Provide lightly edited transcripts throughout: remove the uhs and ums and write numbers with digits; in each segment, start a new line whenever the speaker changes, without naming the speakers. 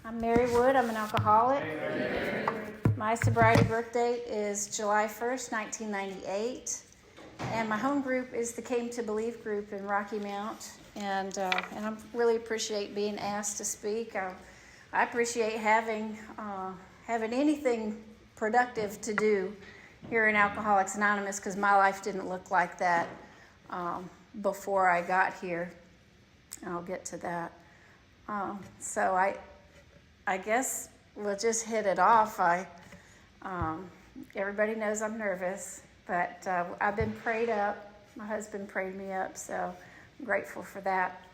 I'm Mary Wood. I'm an alcoholic. My sobriety birth date is July 1st, 1998. And my home group is the Came to Believe group in Rocky Mount. And I really appreciate being asked to speak. I appreciate having anything productive to do here in Alcoholics Anonymous, because my life didn't look like that before I got here. I'll get to that. So I guess we'll just hit it off. Everybody knows I'm nervous, but I've been prayed up. My husband prayed me up, so I'm grateful for that.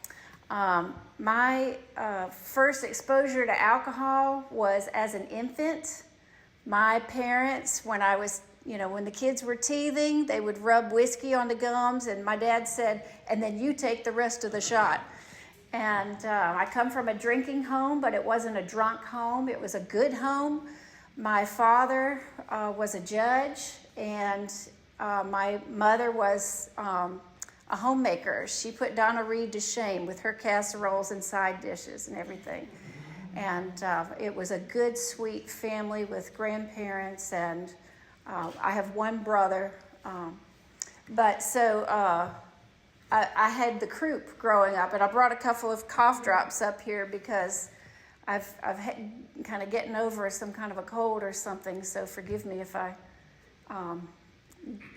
My first exposure to alcohol was as an infant. My parents, when the kids were teething, they would rub whiskey on the gums, and my dad said, "And then you take the rest of the shot." And I come from a drinking home, but it wasn't a drunk home. It was a good home. My father was a judge, and my mother was a homemaker. She put Donna Reed to shame with her casseroles and side dishes and everything. And it was a good, sweet family with grandparents, and I have one brother. I had the croup growing up, and I brought a couple of cough drops up here because I've had kind of getting over some kind of a cold or something, so forgive me if I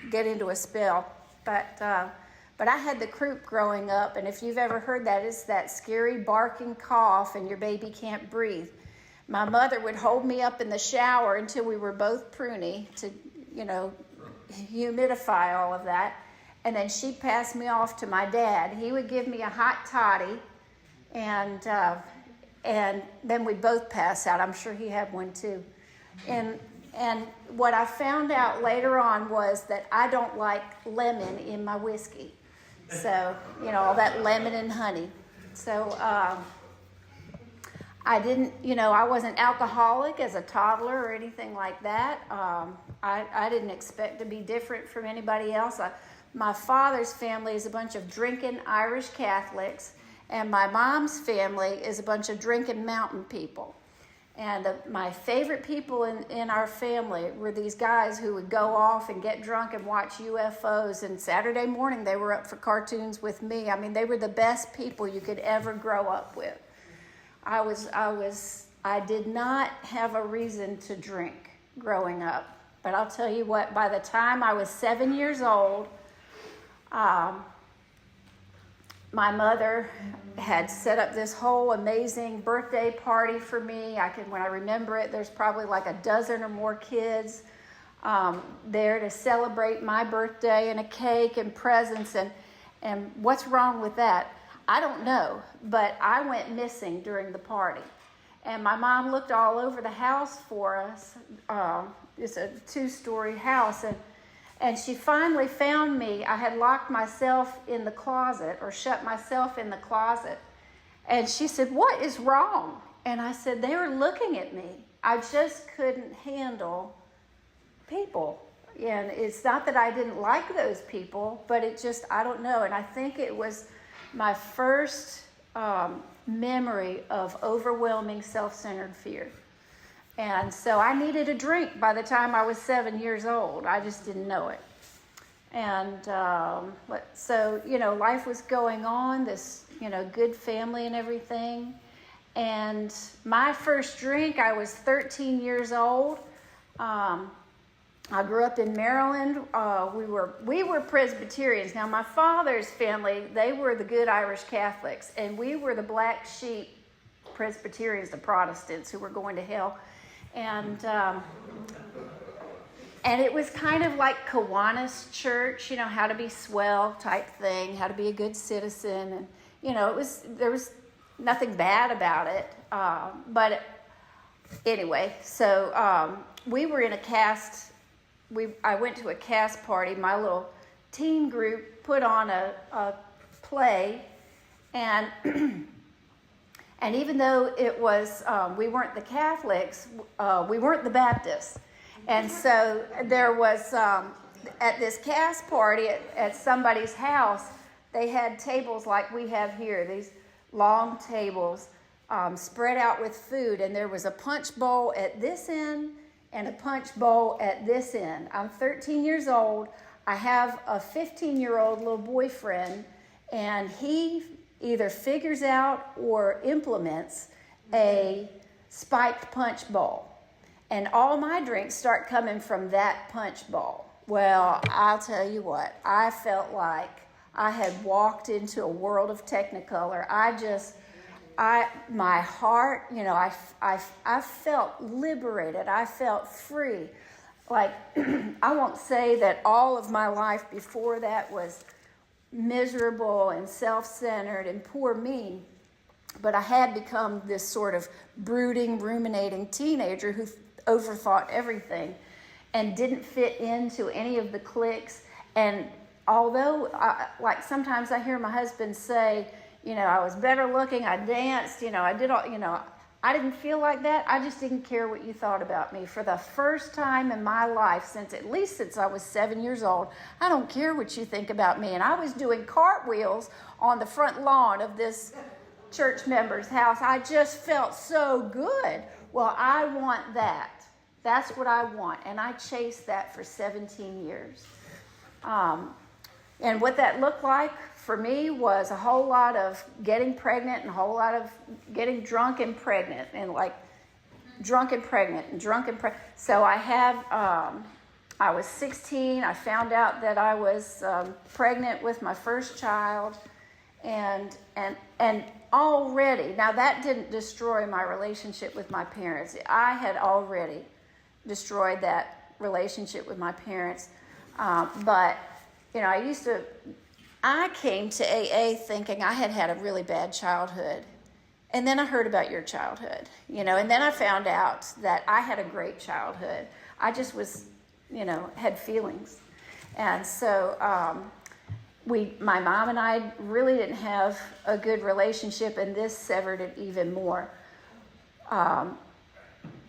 get into a spell. But I had the croup growing up, and if you've ever heard that, it's that scary barking cough and your baby can't breathe. My mother would hold me up in the shower until we were both pruny to, humidify all of that. And then she'd pass me off to my dad. He would give me a hot toddy, and then we'd both pass out. I'm sure he had one too. And what I found out later on was that I don't like lemon in my whiskey. So, all that lemon and honey. So I didn't, I wasn't alcoholic as a toddler or anything like that. I didn't expect to be different from anybody else. My father's family is a bunch of drinking Irish Catholics, and my mom's family is a bunch of drinking mountain people. And my favorite people in our family were these guys who would go off and get drunk and watch UFOs, and Saturday morning they were up for cartoons with me. I mean, they were the best people you could ever grow up with. I did not have a reason to drink growing up, but I'll tell you what, by the time I was 7 years old, my mother had set up this whole amazing birthday party for me. When I remember it, there's probably like a dozen or more kids there to celebrate my birthday, and a cake and presents. And what's wrong with that? I don't know, but I went missing during the party. And my mom looked all over the house for us. It's a 2-story house, and she finally found me. I had locked myself in the closet, or shut myself in the closet. And she said, "What is wrong?" And I said, "They were looking at me. I just couldn't handle people." And it's not that I didn't like those people, but I don't know. And I think it was my first memory of overwhelming self-centered fear. And so I needed a drink by the time I was 7 years old. I just didn't know it. And so, life was going on, this, good family and everything. And my first drink, I was 13 years old. I grew up in Maryland. We were Presbyterians. Now, my father's family, they were the good Irish Catholics, and we were the black sheep Presbyterians, the Protestants who were going to hell. And it was kind of like Kiwanis Church, how to be swell type thing, how to be a good citizen. And, there was nothing bad about it. But anyway, so we were in a cast. I went to a cast party. My little teen group put on a play, and and even though it was, we weren't the Catholics, we weren't the Baptists. And so there was, at this cast party at somebody's house, they had tables like we have here, these long tables spread out with food, and there was a punch bowl at this end and a punch bowl at this end. I'm 13 years old. I have a 15-year-old little boyfriend, and he either figures out or implements a spiked punch bowl. And all my drinks start coming from that punch bowl. Well, I'll tell you what, I felt like I had walked into a world of Technicolor. My heart, I felt liberated. I felt free. Like, I won't say that all of my life before that was miserable and self-centered and poor me, but I had become this sort of brooding, ruminating teenager who overthought everything and didn't fit into any of the cliques. And although, sometimes I hear my husband say, I was better looking, I danced, I did all, I didn't feel like that. I just didn't care what you thought about me. For the first time in my life, since I was 7 years old, I don't care what you think about me. And I was doing cartwheels on the front lawn of this church member's house. I just felt so good. Well, I want that. That's what I want. And I chased that for 17 years. And what that looked like for me was a whole lot of getting pregnant and a whole lot of getting drunk and pregnant and drunk and pregnant. So I was 16. I found out that I was pregnant with my first child, and already, now that didn't destroy my relationship with my parents. I had already destroyed that relationship with my parents, but I came to AA thinking I had had a really bad childhood. And then I heard about your childhood, and then I found out that I had a great childhood. I just was, had feelings. And so my mom and I really didn't have a good relationship, and this severed it even more.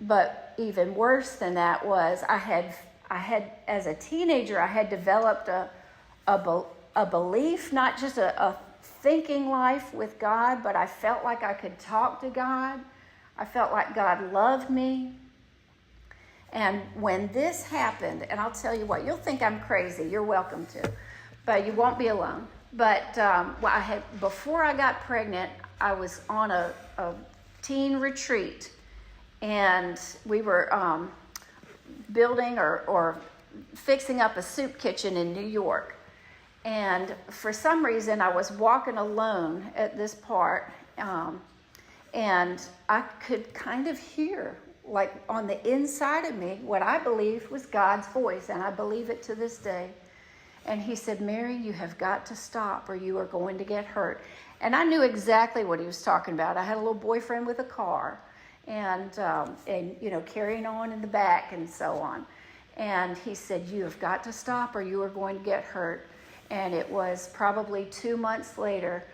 But even worse than that was I had as a teenager, I had developed a belief, not just a thinking life with God, but I felt like I could talk to God. I felt like God loved me. And when this happened, and I'll tell you what, you'll think I'm crazy. You're welcome to, but you won't be alone. But before I got pregnant, I was on a teen retreat, and we were building or fixing up a soup kitchen in New York. And for some reason, I was walking alone at this part, and I could kind of hear, like on the inside of me, what I believed was God's voice, and I believe it to this day. And he said, "Mary, you have got to stop or you are going to get hurt." And I knew exactly what he was talking about. I had a little boyfriend with a car, and carrying on in the back and so on. And he said, "You have got to stop or you are going to get hurt." And it was probably 2 months later.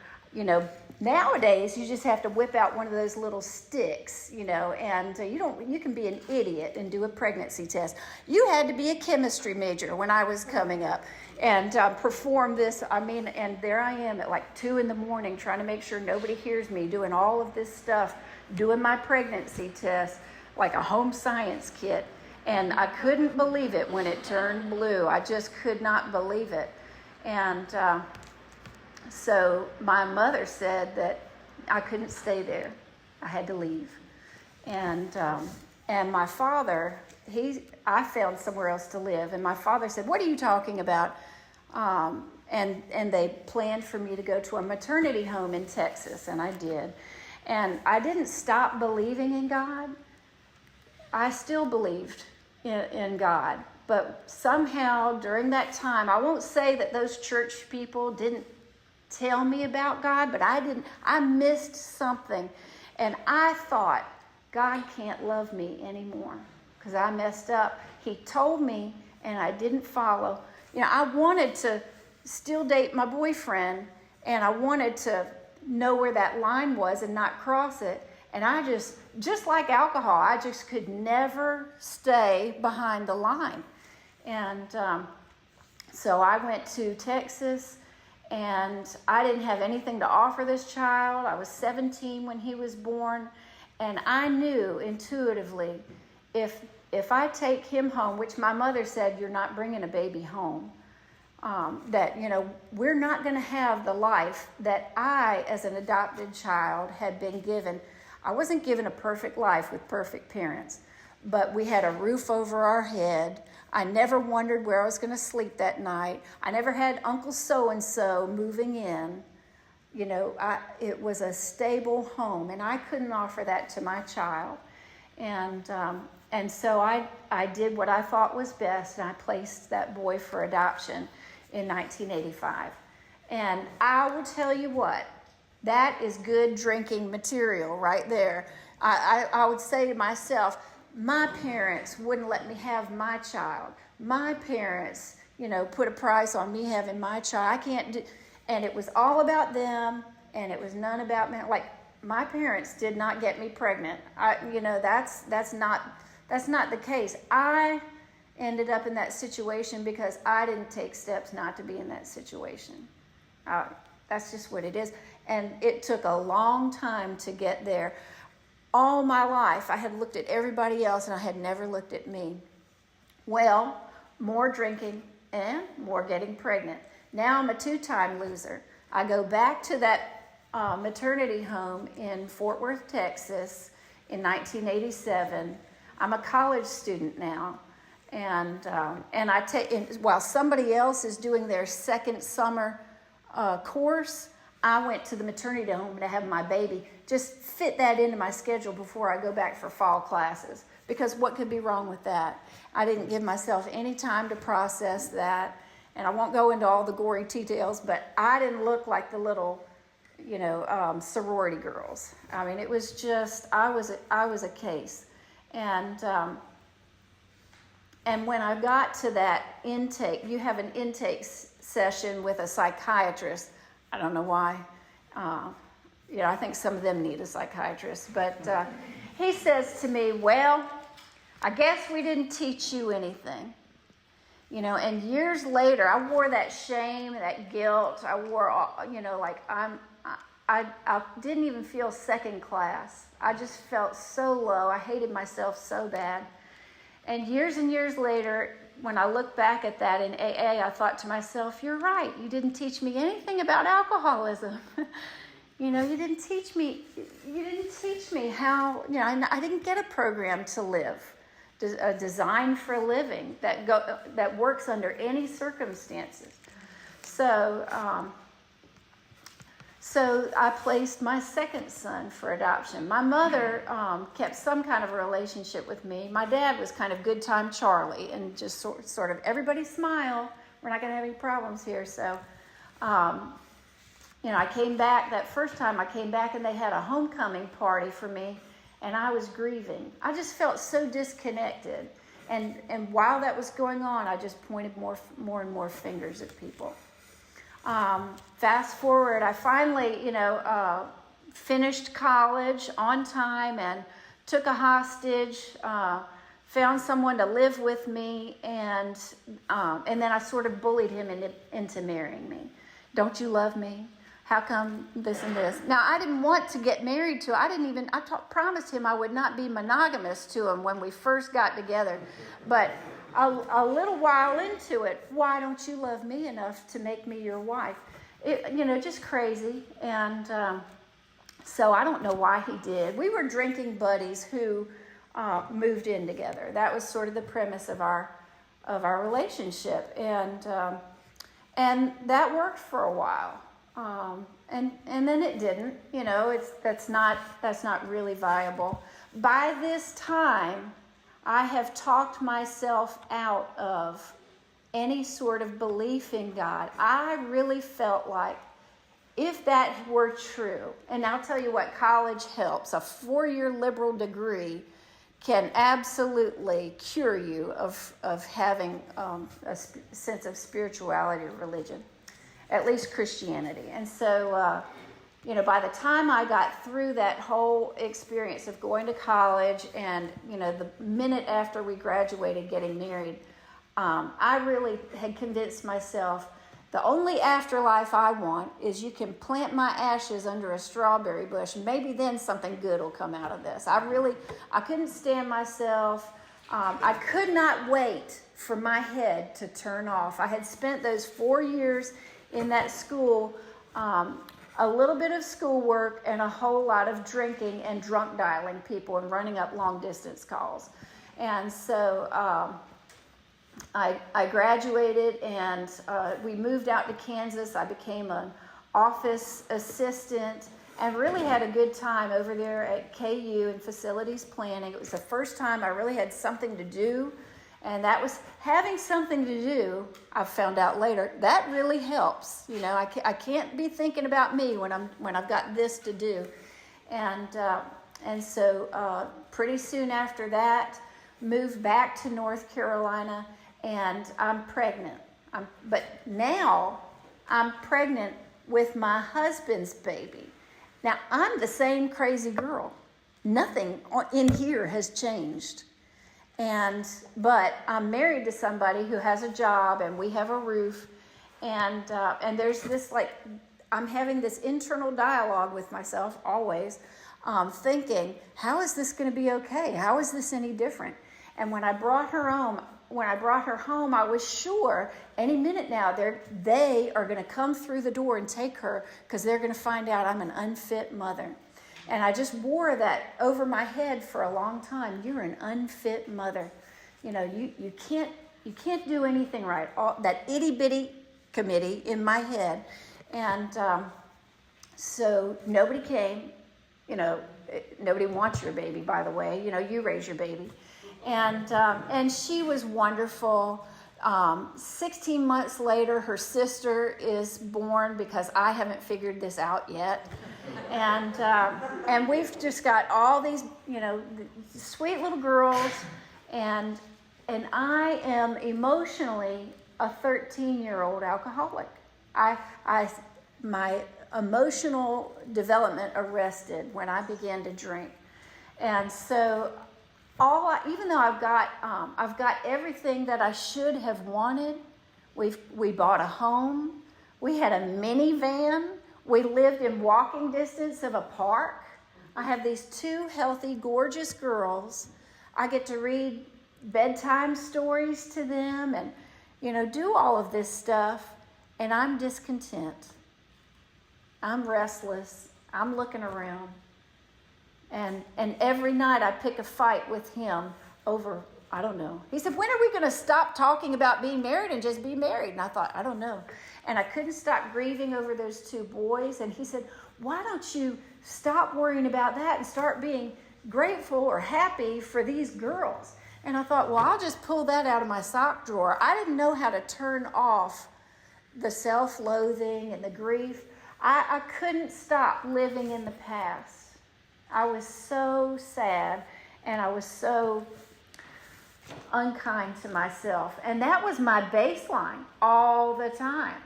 Nowadays you just have to whip out one of those little sticks, and you can be an idiot and do a pregnancy test. You had to be a chemistry major when I was coming up and perform this. And there I am at like 2 a.m. trying to make sure nobody hears me doing all of this stuff, doing my pregnancy test like a home science kit. And I couldn't believe it when it turned blue. I just could not believe it. And so my mother said that I couldn't stay there. I had to leave. And my father, I found somewhere else to live. And my father said, "What are you talking about?" And they planned for me to go to a maternity home in Texas, and I did. And I didn't stop believing in God. I still believed in God. But somehow during that time, I won't say that those church people didn't tell me about God, but I missed something. And I thought, God can't love me anymore because I messed up. He told me and I didn't follow. I wanted to still date my boyfriend, and I wanted to know where that line was and not cross it. And I just like alcohol, I just could never stay behind the line. And so I went to Texas, And I didn't have anything to offer this child. I was 17 when he was born. And I knew intuitively, if I take him home, which my mother said, you're not bringing a baby home, that, we're not going to have the life that I, as an adopted child, had been given. I wasn't given a perfect life with perfect parents, but we had a roof over our head. I never wondered where I was going to sleep that night. I never had Uncle So-and-so moving in. It was a stable home, and I couldn't offer that to my child. And so I did what I thought was best, and I placed that boy for adoption in 1985. And I will tell you what, that is good drinking material right there. I would say to myself, my parents wouldn't let me have my child. My parents, put a price on me having my child. I can't do, and it was all about them, and it was none about me. Like, my parents did not get me pregnant. That's not the case. I ended up in that situation because I didn't take steps not to be in that situation. That's just what it is. And it took a long time to get there. All my life, I had looked at everybody else and I had never looked at me. Well, more drinking and more getting pregnant. Now I'm a 2-time loser. I go back to that maternity home in Fort Worth, Texas in 1987. I'm a college student now. And while somebody else is doing their second summer course, I went to the maternity home to have my baby. Just fit that into my schedule before I go back for fall classes. Because what could be wrong with that? I didn't give myself any time to process that. And I won't go into all the gory details, but I didn't look like the little, sorority girls. I mean, it was just, I was a case. And when I got to that intake, you have an intake session with a psychiatrist. I don't know why. I think some of them need a psychiatrist. But he says to me, well, I guess we didn't teach you anything. And years later, I wore that shame, that guilt. I wore, I didn't even feel second class. I just felt so low. I hated myself so bad. And years later, when I look back at that in AA, I thought to myself, you're right. You didn't teach me anything about alcoholism. You didn't teach me how, I didn't get a program to live, a design for a living that works under any circumstances. So I placed my second son for adoption. My mother kept some kind of a relationship with me. My dad was kind of good time Charlie and just sort of everybody smile. We're not going to have any problems here. So, I came back that first time I came back and they had a homecoming party for me and I was grieving. I just felt so disconnected. And while that was going on, I just pointed more and more fingers at people. Fast forward, I finally, finished college on time and took a hostage, found someone to live with me, and then I sort of bullied him into marrying me. Don't you love me? How come this and this? Now, I didn't want to get married to him. I promised him I would not be monogamous to him when we first got together. But a little while into it, why don't you love me enough to make me your wife? Just crazy. And so I don't know why he did. We were drinking buddies who moved in together. That was sort of the premise of our relationship. And that worked for a while. And then it didn't. That's not really viable. By this time, I have talked myself out of any sort of belief in God. I really felt like if that were true, and I'll tell you what, college helps. A 4-year liberal degree can absolutely cure you of having a sense of spirituality or religion, at least Christianity. And so, by the time I got through that whole experience of going to college and, the minute after we graduated getting married, I really had convinced myself The only afterlife I want is you can plant my ashes under a strawberry bush, and maybe then something good will come out of this. I couldn't stand myself. I could not wait for my head to turn off. I had spent those 4 years in that school, a little bit of schoolwork and a whole lot of drinking and drunk dialing people and running up long distance calls. And so I graduated, and we moved out to Kansas. I became an office assistant and really had a good time over there at KU in facilities planning. It was the first time I really had something to do, and that was having something to do. I found out later that really helps. You know, I can't be thinking about me when I've got this to do, and so pretty soon after that, moved back to North Carolina. And I'm pregnant. But now I'm pregnant with my husband's baby. Now, I'm the same crazy girl. Nothing in here has changed. But I'm married to somebody who has a job, and we have a roof. And there's this, I'm having this internal dialogue with myself always, thinking, how is this going to be okay? How is this any different? And when I brought her home, I was sure any minute now they are going to come through the door and take her, because they're going to find out I'm an unfit mother. And I just wore that over my head for a long time. You're an unfit mother. You know, you can't do anything right. That itty bitty committee in my head, and so nobody came. You know, nobody wants your baby, by the way. You know, you raise your baby. And she was wonderful. 16 months later, her sister is born, because I haven't figured this out yet. And we've just got all these, you know, sweet little girls. And I am emotionally a 13-year-old alcoholic. My emotional development arrested when I began to drink. And so even though I've got everything that I should have wanted. We bought a home. We had a minivan. We lived in walking distance of a park. I have these 2 healthy, gorgeous girls. I get to read bedtime stories to them and, you know, do all of this stuff. And I'm discontent. I'm restless. I'm looking around. And every night I pick a fight with him over, I don't know. He said, when are we going to stop talking about being married and just be married? And I thought, I don't know. And I couldn't stop grieving over those 2 boys. And he said, why don't you stop worrying about that and start being grateful or happy for these girls? And I thought, well, I'll just pull that out of my sock drawer. I didn't know how to turn off the self-loathing and the grief. I couldn't stop living in the past. I was so sad, and I was so unkind to myself. And that was my baseline all the time.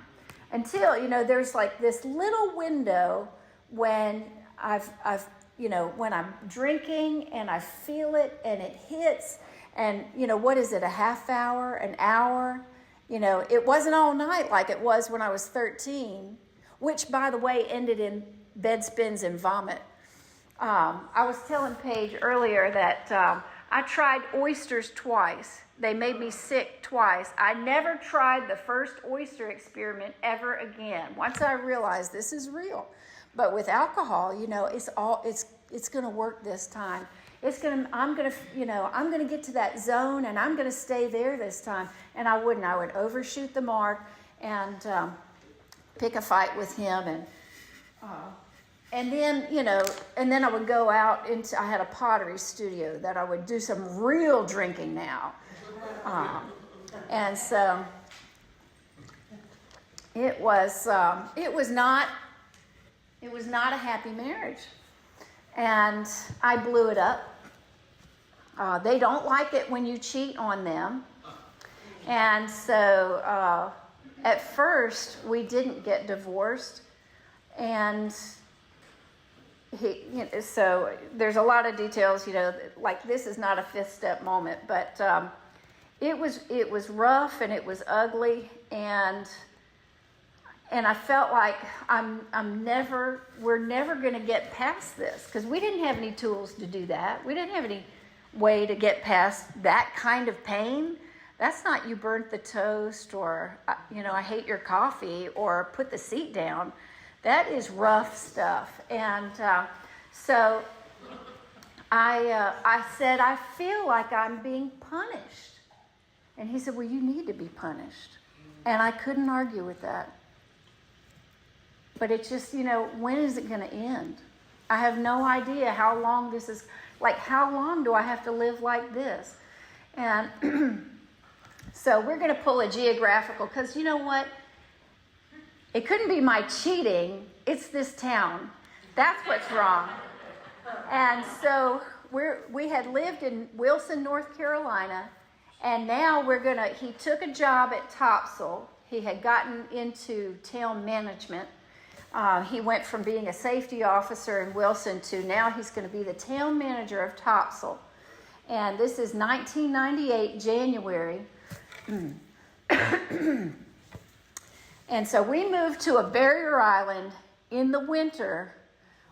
Until, you know, there's like this little window when when I'm drinking and I feel it and it hits, and, you know, what is it, a half hour, an hour? You know, it wasn't all night like it was when I was 13, which, by the way, ended in bed spins and vomit. I was telling Paige earlier that I tried oysters twice. They made me sick twice. I never tried the first oyster experiment ever again. Once I realized this is real. But with alcohol, you know, it's going to work this time. I'm going to get to that zone, and I'm going to stay there this time. And I wouldn't. I would overshoot the mark and pick a fight with him, and then, you know, I would go out I had a pottery studio that I would do some real drinking now. And so it was not a happy marriage. And I blew it up. They don't like it when you cheat on them. And so at first we didn't get divorced. And so there's a lot of details, you know, like this is not a 5th step moment, but it was rough and it was ugly, and And I felt like we're never going to get past this, because we didn't have any tools to do that. We didn't have any way to get past that kind of pain. That's not you burnt the toast, or, I hate your coffee, or put the seat down. That is rough stuff. And so I said, I feel like I'm being punished. And he said, well, you need to be punished. And I couldn't argue with that. But it's just, when is it going to end? I have no idea how long this is, how long do I have to live like this? And so we're going to pull a geographical, because you know what? It couldn't be my cheating, it's this town. That's what's wrong. And so we had lived in Wilson, North Carolina, and now he took a job at Topsail. He had gotten into town management. He went from being a safety officer in Wilson to now he's going to be the town manager of Topsail. And this is 1998, January. And so we moved to a barrier island in the winter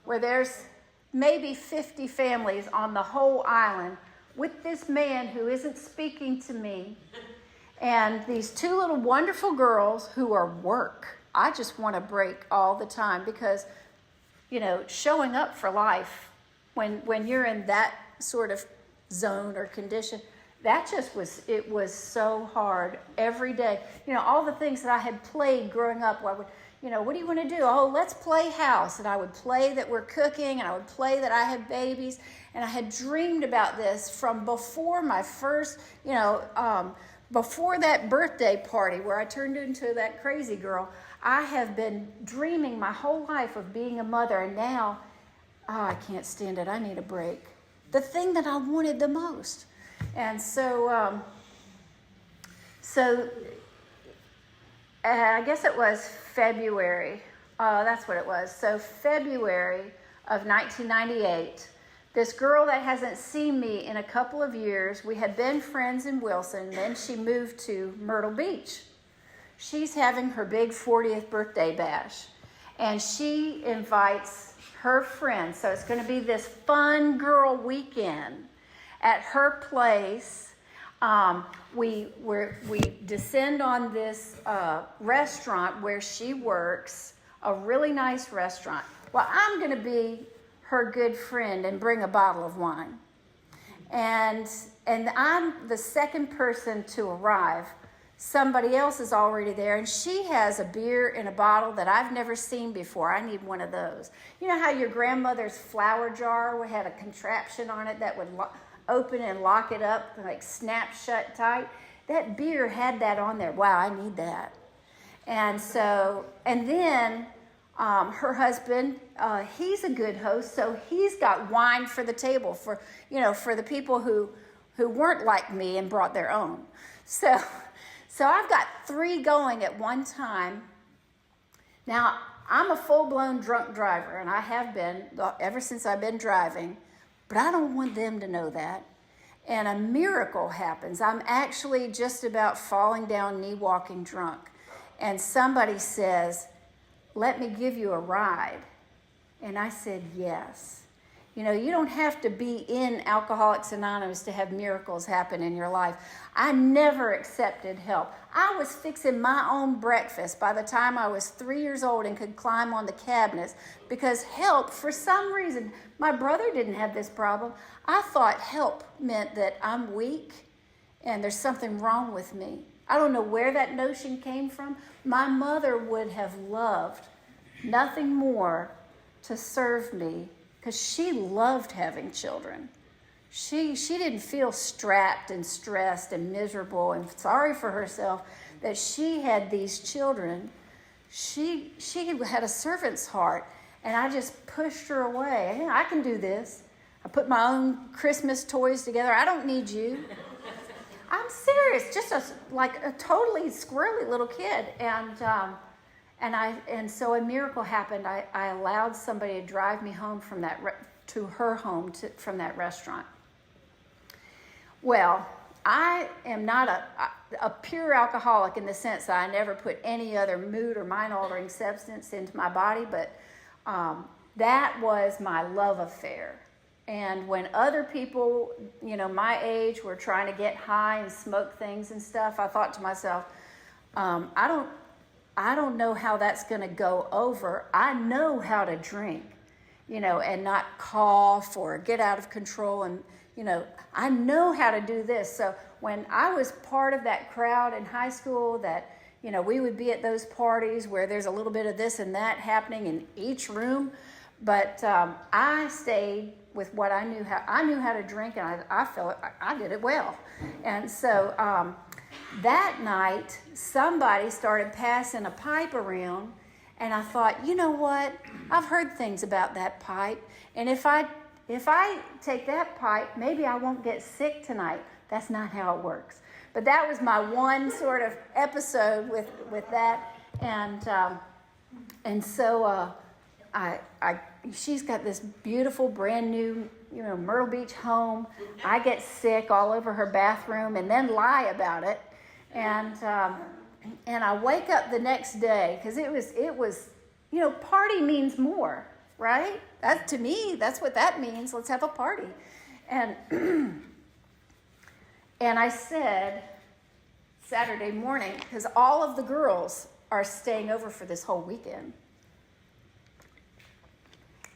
where there's maybe 50 families on the whole island with this man who isn't speaking to me, and these two little wonderful girls who are work. I just want to break all the time, because, showing up for life when you're in that sort of zone or condition, it was so hard every day. All the things that I had played growing up, what do you want to do? Oh, let's play house. And I would play that we're cooking, and I would play that I had babies. And I had dreamed about this from before my first, before that birthday party where I turned into that crazy girl. I have been dreaming my whole life of being a mother, and now, I can't stand it. I need a break. The thing that I wanted the most. And so, I guess it was February. That's what it was. So February of 1998, this girl that hasn't seen me in a couple of years, we had been friends in Wilson, then she moved to Myrtle Beach. She's having her big 40th birthday bash, and she invites her friends. So it's going to be this fun girl weekend at her place. We descend on this restaurant where she works, a really nice restaurant. Well, I'm going to be her good friend and bring a bottle of wine. And I'm the second person to arrive. Somebody else is already there, and she has a beer in a bottle that I've never seen before. I need one of those. You know how your grandmother's flower jar had a contraption on it that would open and lock it up, like snap shut tight? That beer had that on there. Wow, I need that. And then her husband, he's a good host, so he's got wine for the table for the people who weren't like me and brought their own. So I've got 3 going at one time. Now, I'm a full-blown drunk driver, and I have been ever since I've been driving, but I don't want them to know that. And a miracle happens. I'm actually just about falling down, knee walking drunk. And somebody says, let me give you a ride. And I said, yes. You don't have to be in Alcoholics Anonymous to have miracles happen in your life. I never accepted help. I was fixing my own breakfast by the time I was 3 years old and could climb on the cabinets, because help, for some reason, my brother didn't have this problem. I thought help meant that I'm weak and there's something wrong with me. I don't know where that notion came from. My mother would have loved nothing more to serve me, because she loved having children. She didn't feel strapped and stressed and miserable and sorry for herself that she had these children. She had a servant's heart, and I just pushed her away. I can do this. I put my own Christmas toys together. I don't need you. I'm serious, just like a totally squirrely little kid. And so a miracle happened. I allowed somebody to drive me home from to her home from that restaurant. Well, I am not a pure alcoholic in the sense that I never put any other mood or mind-altering substance into my body, but that was my love affair. And when other people, my age were trying to get high and smoke things and stuff, I thought to myself, I don't know how that's going to go over. I know how to drink, and not cough or get out of control. And, I know how to do this. So when I was part of that crowd in high school that, we would be at those parties where there's a little bit of this and that happening in each room. But I stayed with what I knew how. I knew how to drink, and I felt I did it well. And so that night, somebody started passing a pipe around, and I thought, you know what? I've heard things about that pipe, and if I take that pipe, maybe I won't get sick tonight. That's not how it works. But that was my one sort of episode with that, and so she's got this beautiful brand new Myrtle Beach home. I get sick all over her bathroom and then lie about it, and I wake up the next day because it was party means more, right? That, to me, that's what that means. Let's have a party. And and I said Saturday morning, because all of the girls are staying over for this whole weekend.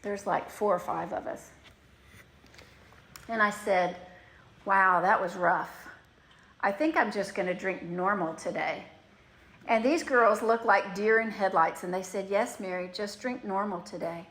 There's like 4 or 5 of us. And I said, wow, that was rough. I think I'm just going to drink normal today. And these girls looked like deer in headlights, and they said, yes, Mary, just drink normal today.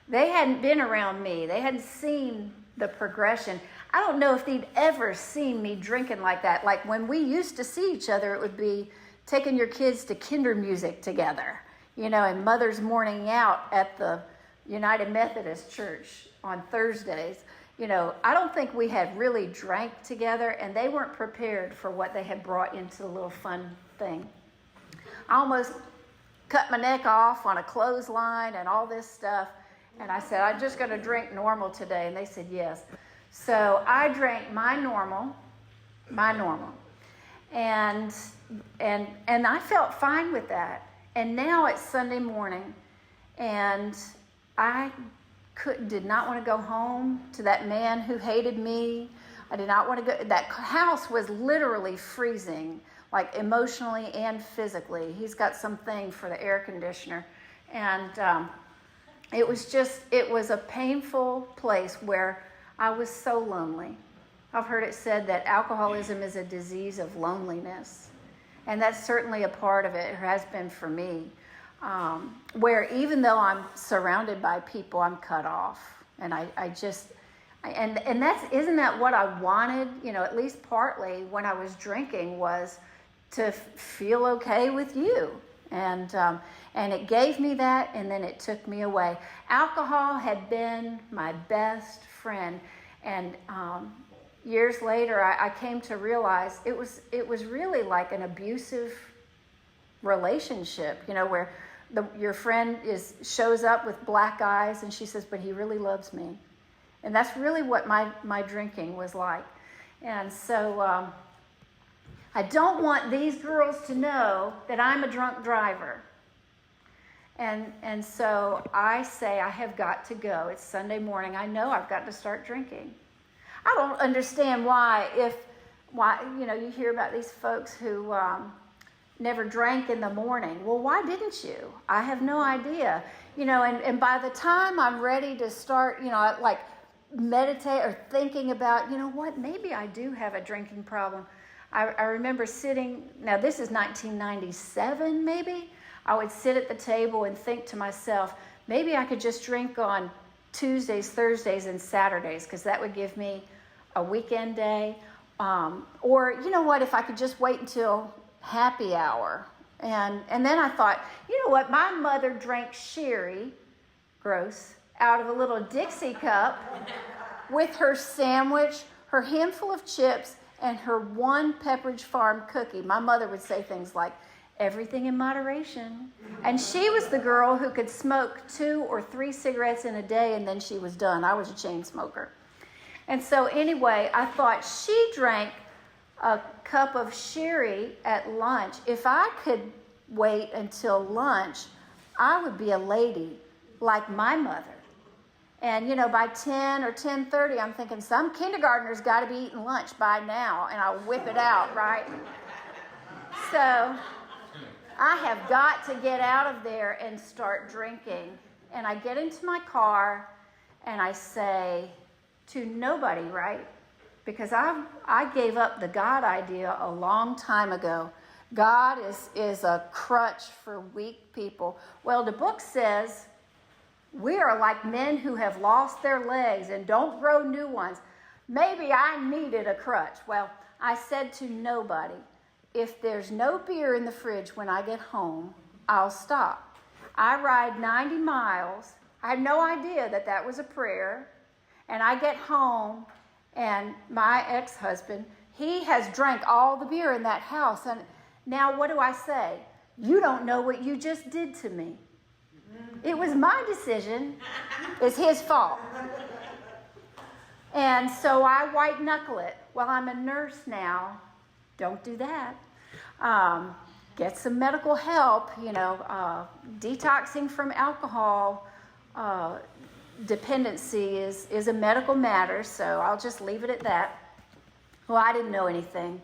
They hadn't been around me. They hadn't seen the progression. I don't know if they'd ever seen me drinking like that. Like when we used to see each other, it would be taking your kids to kinder music together, and Mother's Morning Out at the United Methodist Church on Thursdays. I don't think we had really drank together, and they weren't prepared for what they had brought into the little fun thing. I almost cut my neck off on a clothesline and all this stuff. And I said, I'm just going to drink normal today. And they said, yes. So I drank my normal. And I felt fine with that. And now it's Sunday morning, and I did not want to go home to that man who hated me. I did not want to go. That house was literally freezing, like emotionally and physically. He's got something for the air conditioner. And it was a painful place where I was so lonely. I've heard it said that alcoholism is a disease of loneliness. And that's certainly a part of it. It has been for me. Where even though I'm surrounded by people, I'm cut off. And and isn't that what I wanted, at least partly when I was drinking, was to feel okay with you. And it gave me that, and then it took me away. Alcohol had been my best friend, and years later, I came to realize it was really like an abusive relationship, where your friend shows up with black eyes, and she says, "But he really loves me," and that's really what my drinking was like. And so I don't want these girls to know that I'm a drunk driver. And so I say I have got to go. It's Sunday morning. I know I've got to start drinking. I don't understand why you hear about these folks who never drank in the morning. Well, why didn't you? I have no idea. And by the time I'm ready to start, like meditate or thinking about, maybe I do have a drinking problem. I remember sitting, now this is 1997 maybe. I would sit at the table and think to myself, maybe I could just drink on Tuesdays, Thursdays, and Saturdays, because that would give me a weekend day. Or, if I could just wait until happy hour. And then I thought, my mother drank sherry, gross, out of a little Dixie cup with her sandwich, her handful of chips, and her one Pepperidge Farm cookie. My mother would say things like, everything in moderation. And she was the girl who could smoke 2 or 3 cigarettes in a day, and then she was done. I was a chain smoker. And so anyway, I thought she drank a cup of sherry at lunch. If I could wait until lunch, I would be a lady like my mother. And, by 10 or 10:30, I'm thinking some kindergartner's got to be eating lunch by now, and I'll whip it out, right? So I have got to get out of there and start drinking. And I get into my car, and I say to nobody, right? Because I gave up the God idea a long time ago. God is a crutch for weak people. Well, the book says we are like men who have lost their legs and don't grow new ones. Maybe I needed a crutch. Well, I said to nobody, if there's no beer in the fridge when I get home, I'll stop. I ride 90 miles. I had no idea that was a prayer. And I get home, and my ex-husband, he has drank all the beer in that house. And now what do I say? You don't know what you just did to me. It was my decision. It's his fault. And so I white knuckle it. Well, I'm a nurse now. Don't do that. Get some medical help, detoxing from alcohol. Dependency is a medical matter, so I'll just leave it at that. Well, I didn't know anything.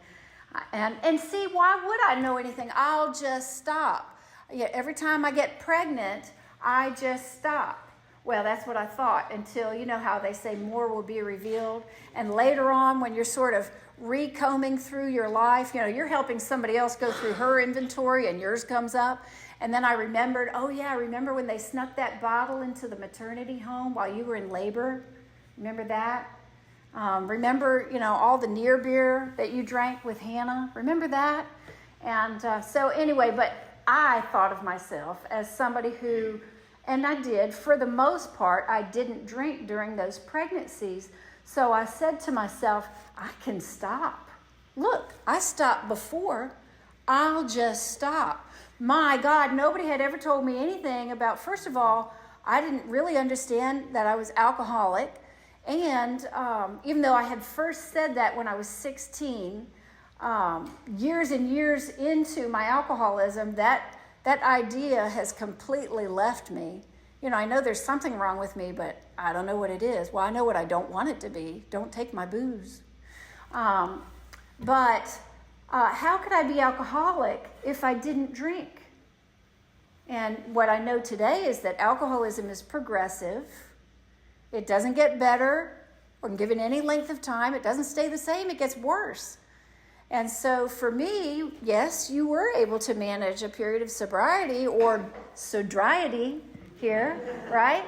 And see, why would I know anything? I'll just stop. Every time I get pregnant, I just stop. Well, that's what I thought until, how they say more will be revealed. And later on, when you're sort of recombing through your life, you're helping somebody else go through her inventory and yours comes up. And then I remembered, remember when they snuck that bottle into the maternity home while you were in labor? Remember that? Remember, all the near beer that you drank with Hannah? Remember that? And so anyway, but I thought of myself as somebody who, and I did, for the most part, I didn't drink during those pregnancies. So I said to myself, I can stop. Look, I stopped before. I'll just stop. My God, nobody had ever told me anything about, first of all, I didn't really understand that I was alcoholic. And even though I had first said that when I was 16, years and years into my alcoholism, that idea has completely left me. I know there's something wrong with me, but I don't know what it is. Well, I know what I don't want it to be. Don't take my booze. But how could I be alcoholic if I didn't drink? And what I know today is that alcoholism is progressive. It doesn't get better or given any length of time. It doesn't stay the same. It gets worse. And so for me, yes, you were able to manage a period of sobriety or sobriety here, right?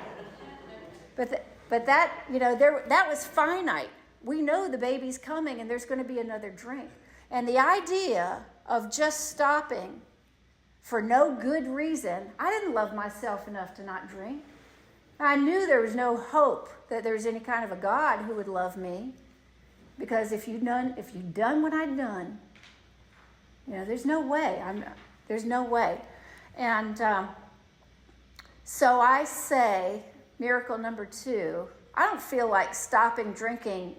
But that, that was finite. We know the baby's coming and there's going to be another drink. And the idea of just stopping for no good reason, I didn't love myself enough to not drink. I knew there was no hope that there was any kind of a God who would love me. Because if you'd done what I'd done, there's no way. There's no way. And so I say, miracle number 2, I don't feel like stopping drinking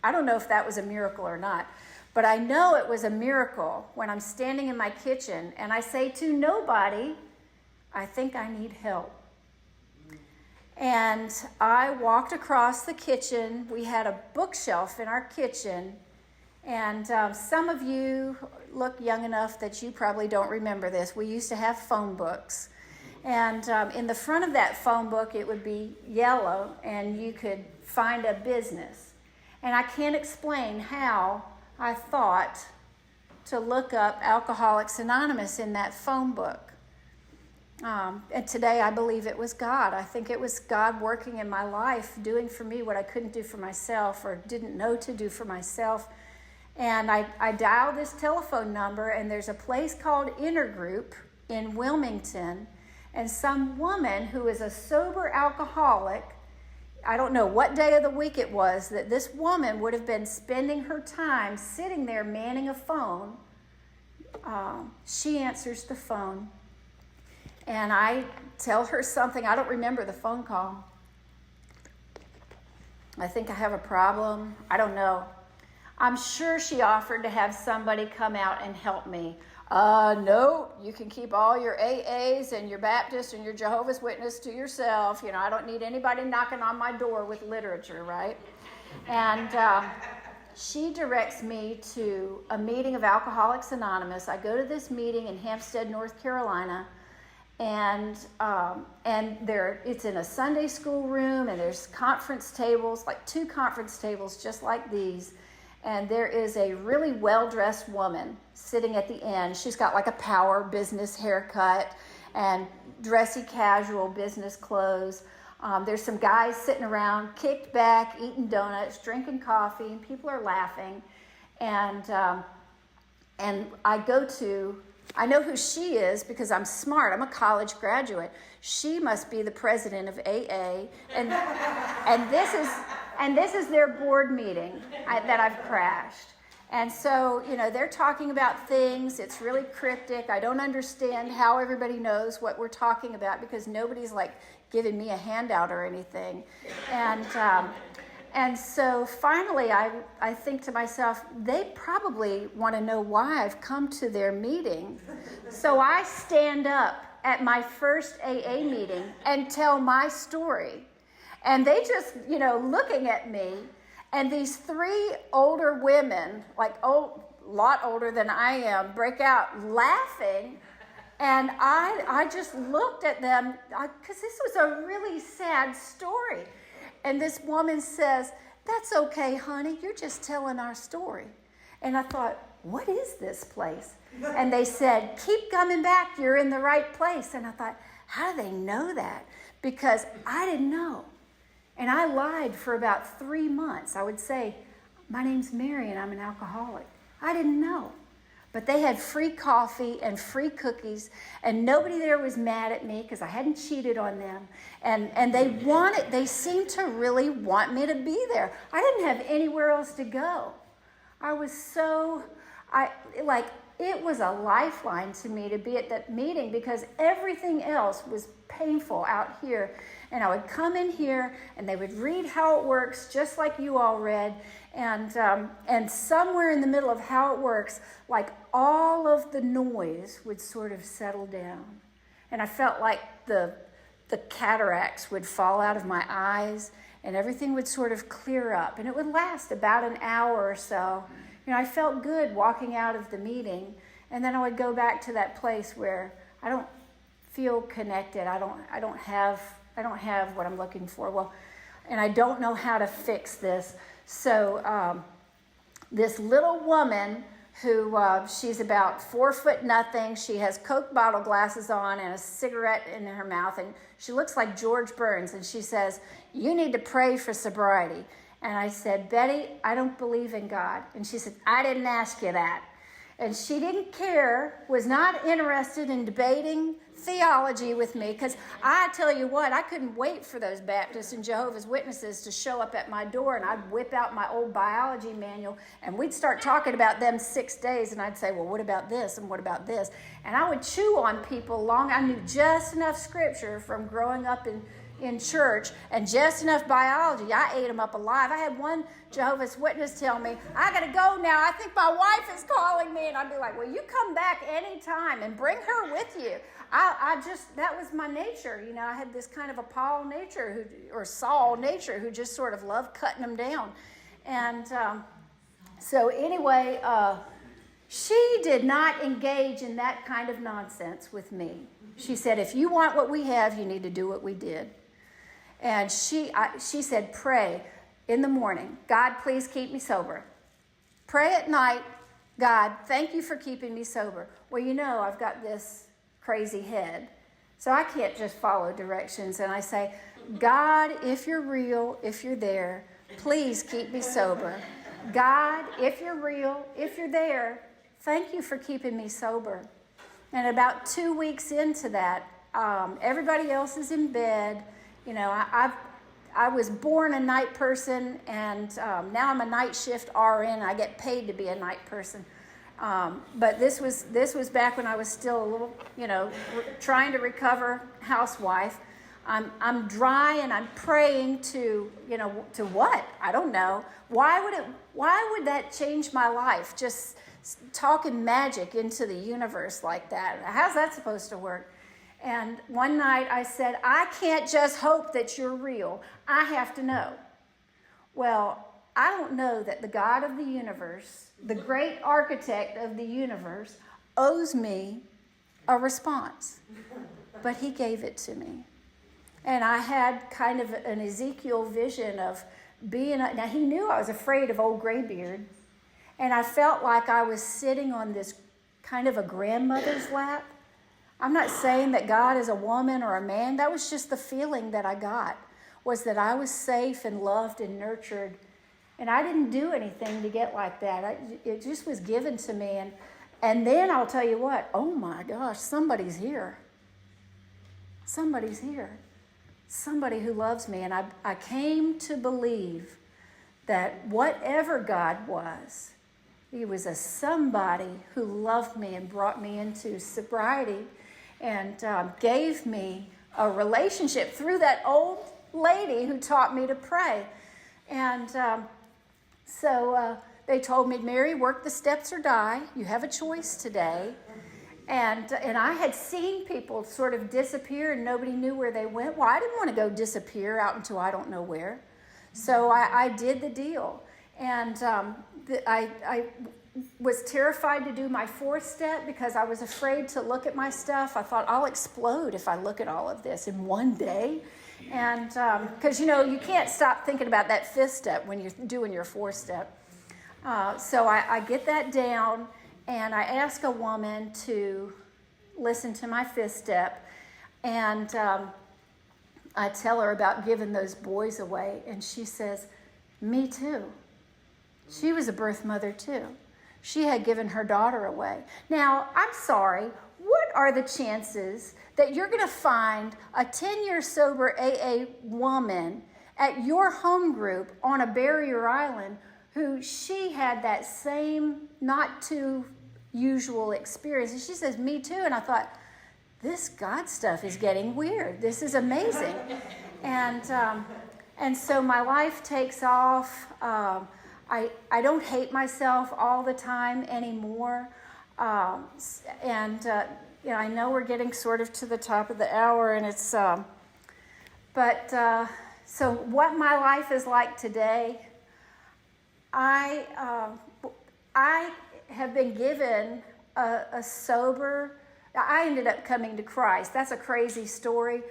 I don't know if that was a miracle or not, but I know it was a miracle when I'm standing in my kitchen and I say to nobody, I think I need help. And I walked across the kitchen. We had a bookshelf in our kitchen. And some of you look young enough that you probably don't remember this. We used to have phone books. And in the front of that phone book, it would be yellow, and you could find a business. And I can't explain how I thought to look up Alcoholics Anonymous in that phone book. And today I believe it was God. I think it was God working in my life, doing for me what I couldn't do for myself or didn't know to do for myself. And I dialed this telephone number, and there's a place called Intergroup in Wilmington. And some woman who is a sober alcoholic, I don't know what day of the week it was, that this woman would have been spending her time sitting there manning a phone. She answers the phone. And I tell her something. I don't remember the phone call. I think I have a problem. I don't know. I'm sure she offered to have somebody come out and help me. No, you can keep all your AAs and your Baptist and your Jehovah's Witness to yourself. I don't need anybody knocking on my door with literature, right? And she directs me to a meeting of Alcoholics Anonymous. I go to this meeting in Hampstead, North Carolina, and it's in a Sunday school room, and there's conference tables, like 2 conference tables just like these. And there is a really well-dressed woman sitting at the end. She's got like a power business haircut and dressy casual business clothes. There's some guys sitting around, kicked back, eating donuts, drinking coffee, and people are laughing. And I know who she is because I'm smart. I'm a college graduate. She must be the president of AA, and this is their board meeting that I've crashed. And so, they're talking about things. It's really cryptic. I don't understand how everybody knows what we're talking about because nobody's like giving me a handout or anything. And so finally I think to myself, they probably want to know why I've come to their meeting. So I stand up at my first AA meeting and tell my story. And they just, looking at me, and these 3 older women, like a lot older than I am, break out laughing. And I just looked at them because this was a really sad story. And this woman says, "That's okay, honey. You're just telling our story." And I thought, what is this place? And they said, "Keep coming back. You're in the right place." And I thought, how do they know that? Because I didn't know. And I lied for about 3 months. I would say, "My name's Mary and I'm an alcoholic." I didn't know. But they had free coffee and free cookies, and nobody there was mad at me because I hadn't cheated on them. And they seemed to really want me to be there. I didn't have anywhere else to go. It was a lifeline to me to be at that meeting because everything else was painful out here. And I would come in here and they would read How It Works, just like you all read. And somewhere in the middle of How It Works, like all of the noise would sort of settle down. And I felt like the cataracts would fall out of my eyes and everything would sort of clear up. And it would last about an hour or so. I felt good walking out of the meeting. And then I would go back to that place where I don't feel connected. I don't have what I'm looking for. Well, and I don't know how to fix this. So this little woman who she's about 4 foot nothing. She has Coke bottle glasses on and a cigarette in her mouth, and she looks like George Burns. And she says, "You need to pray for sobriety." And I said, "Betty, I don't believe in God." And she said, "I didn't ask you that." And she didn't care, was not interested in debating theology with me, because I tell you what, I couldn't wait for those Baptists and Jehovah's Witnesses to show up at my door, and I'd whip out my old biology manual, and we'd start talking about them 6 days, and I'd say, "Well, what about this, and what about this?" And I would chew on people long. I knew just enough scripture from growing up in church and just enough biology. I ate them up alive. I had one Jehovah's Witness tell me, "I gotta go now. I think my wife is calling me." And I'd be like, "Well, you come back anytime and bring her with you." That was my nature. I had this kind of a Paul nature or Saul nature who just sort of loved cutting them down. And so anyway, she did not engage in that kind of nonsense with me. She said, "If you want what we have, you need to do what we did." And she said, "Pray in the morning, God, please keep me sober. Pray at night, God, thank you for keeping me sober." Well, I've got this crazy head, so I can't just follow directions. And I say, "God, if you're real, if you're there, please keep me sober. God, if you're real, if you're there, thank you for keeping me sober." And about 2 weeks into that, everybody else is in bed. I was born a night person, and now I'm a night shift RN. I get paid to be a night person. But this was back when I was still a little, trying to recover housewife. I'm dry and I'm praying to, to what? I don't know. Why would that change my life? Just talking magic into the universe like that. How's that supposed to work? And one night I said, I can't just hope that you're real. I have to know. Well, I don't know that the God of the universe, the great architect of the universe, owes me a response. But he gave it to me. And I had kind of an Ezekiel vision of now he knew I was afraid of old graybeard. And I felt like I was sitting on this kind of a grandmother's lap. I'm not saying that God is a woman or a man. That was just the feeling that I got, was that I was safe and loved and nurtured. And I didn't do anything to get like that. It just was given to me. And then I'll tell you what, oh my gosh, somebody's here. Somebody's here. Somebody who loves me. And I came to believe that whatever God was, he was a somebody who loved me and brought me into sobriety and gave me a relationship through that old lady who taught me to pray. And so they told me, Mary, work the steps or die. You have a choice today. And I had seen people sort of disappear and nobody knew where they went. Well, I didn't want to go disappear out into I don't know where. So I did the deal. And I was terrified to do my fourth step because I was afraid to look at my stuff. I thought, I'll explode if I look at all of this in one day. And because, you can't stop thinking about that fifth step when you're doing your fourth step. So I get that down, and I ask a woman to listen to my fifth step. And I tell her about giving those boys away. And she says, me too. She was a birth mother too. She had given her daughter away. Now, I'm sorry, what are the chances that you're going to find a 10-year sober AA woman at your home group on a barrier island who she had that same not too usual experience? And she says, me too. And I thought, this God stuff is getting weird. This is amazing. And so my life takes off. I don't hate myself all the time anymore. I know we're getting sort of to the top of the hour, and it's, so what my life is like today, I have been given a sober, I ended up coming to Christ. That's a crazy story.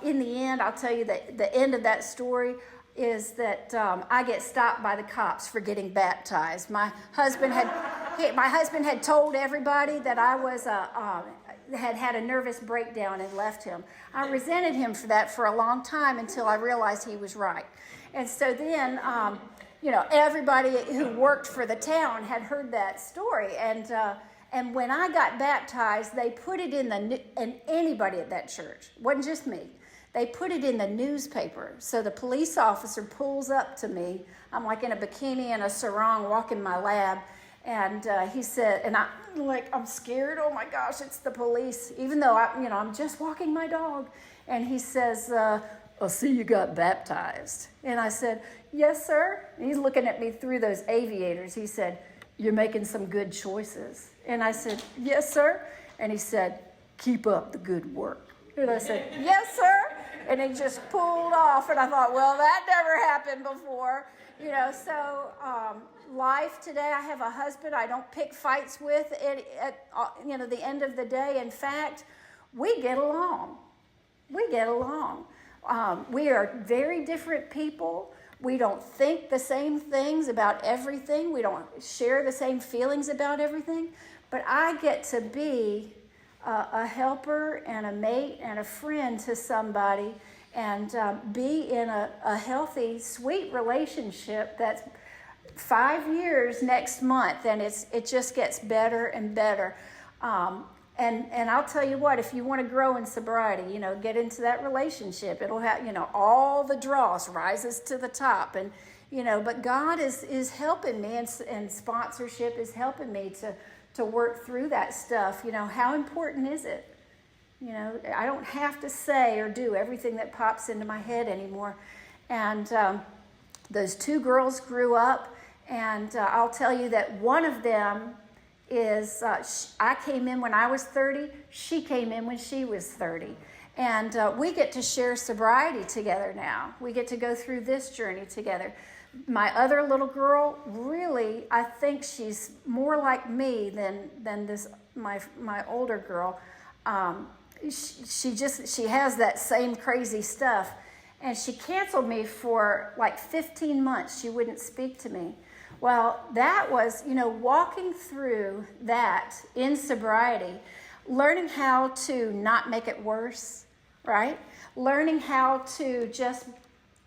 In the end, I'll tell you that the end of that story is that I get stopped by the cops for getting baptized. My husband had told everybody that I was had a nervous breakdown and left him. I resented him for that for a long time until I realized he was right. And so then, everybody who worked for the town had heard that story. And when I got baptized, they put it and anybody at that church, it wasn't just me. They put it in the newspaper. So the police officer pulls up to me. I'm like in a bikini and a sarong walking my lab. And he said, and I'm scared. Oh my gosh, it's the police. Even though I'm just walking my dog. And he says, I see you got baptized. And I said, yes, sir. And he's looking at me through those aviators. He said, you're making some good choices. And I said, yes, sir. And he said, keep up the good work. And I said, yes, sir. And he just pulled off. And I thought, well, that never happened before. So life today, I have a husband I don't pick fights with at the end of the day. In fact, we get along. We get along. We are very different people. We don't think the same things about everything. We don't share the same feelings about everything. But I get to be a helper and a mate and a friend to somebody and be in a healthy, sweet relationship that's 5 years next month, and it just gets better and better. And I'll tell you what, if you want to grow in sobriety, get into that relationship. It'll have, all the dross rises to the top. And, but God is helping me, and sponsorship is helping me to work through that stuff. How important is it You know, I don't have to say or do everything that pops into my head anymore. And those two girls grew up, and I'll tell you that one of them is, I came in when I was 30, she came in when she was 30. And we get to share sobriety together now. We get to go through this journey together. My other little girl, really, I think she's more like me than this my older girl. She has that same crazy stuff. And she canceled me for like 15 months. She wouldn't speak to me. Well, that was, walking through that in sobriety, learning how to not make it worse, right? Learning how to just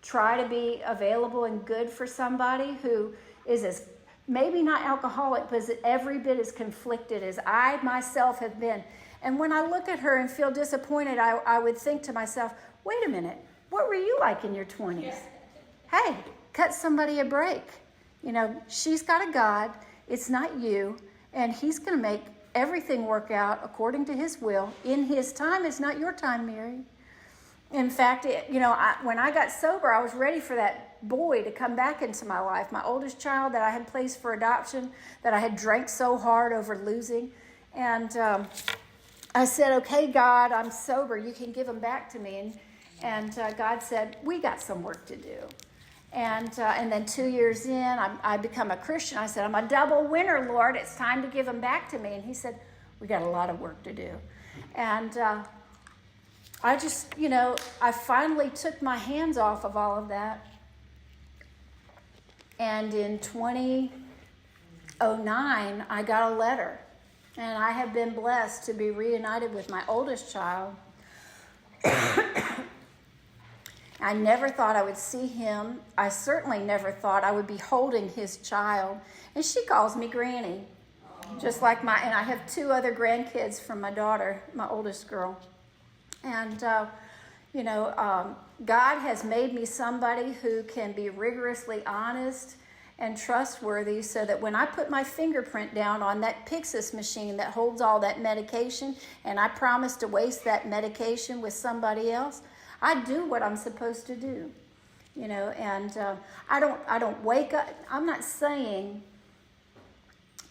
try to be available and good for somebody who is as, maybe not alcoholic, but is every bit as conflicted as I myself have been. And when I look at her and feel disappointed, I would think to myself, wait a minute, what were you like in your 20s? Yeah. Hey, cut somebody a break. She's got a God, it's not you, and he's going to make everything work out according to his will. In his time, it's not your time, Mary. In fact, when I got sober, I was ready for that boy to come back into my life. My oldest child that I had placed for adoption, that I had drank so hard over losing. And I said, okay, God, I'm sober. You can give him back to me. And God said, we got some work to do. And then 2 years in, I become a Christian. I said, I'm a double winner, Lord. It's time to give him back to me. And he said, we got a lot of work to do. And I just, I finally took my hands off of all of that. And in 2009, I got a letter. And I have been blessed to be reunited with my oldest child. I never thought I would see him. I certainly never thought I would be holding his child. And she calls me Granny. Just like and I have 2 other grandkids from my daughter, my oldest girl. And, God has made me somebody who can be rigorously honest and trustworthy, so that when I put my fingerprint down on that Pyxis machine that holds all that medication, and I promise to waste that medication with somebody else, I do what I'm supposed to do, and I don't wake up. I'm not saying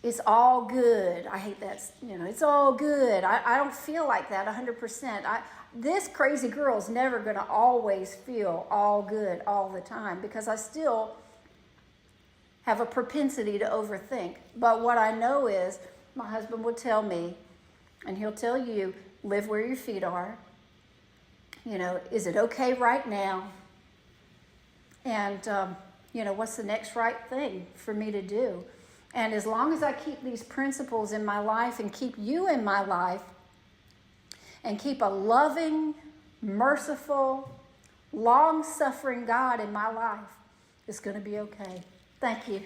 it's all good. I hate that, it's all good. I don't feel like that 100%. This crazy girl's never going to always feel all good all the time, because I still have a propensity to overthink. But what I know is my husband will tell me, and he'll tell you, live where your feet are. Is it okay right now? And, what's the next right thing for me to do? And as long as I keep these principles in my life and keep you in my life and keep a loving, merciful, long-suffering God in my life, it's going to be okay. Thank you.